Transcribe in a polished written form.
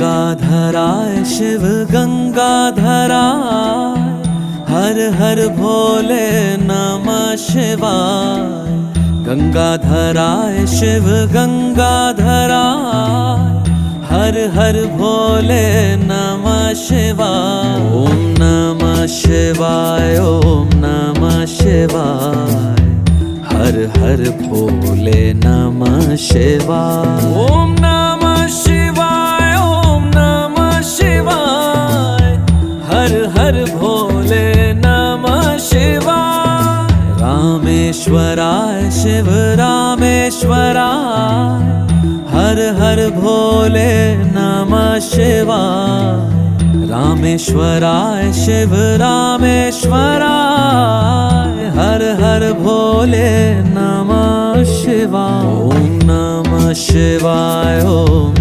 गंगाधराय शिव गंगाधराय, हर हर भोले नमः शिवाय। गंगाधराय शिव गंगाधराय, हर हर भोले नमः शिवाय। ओम नमः शिवाय, ओम नमः शिवाय, हर हर भोले नमः शिवाय। ओम नमः शिवाय, ओम नमः शिवाय, हर हर भोले नमः शिवाय। रामेश्वराय शिव रामेश्वराय, हर हर भोले नमः शिवाय। रामेश्वराय शिव रामेश्वराय, हर हर भोले नमः शिवाय। ओम नमः शिवाय, ओम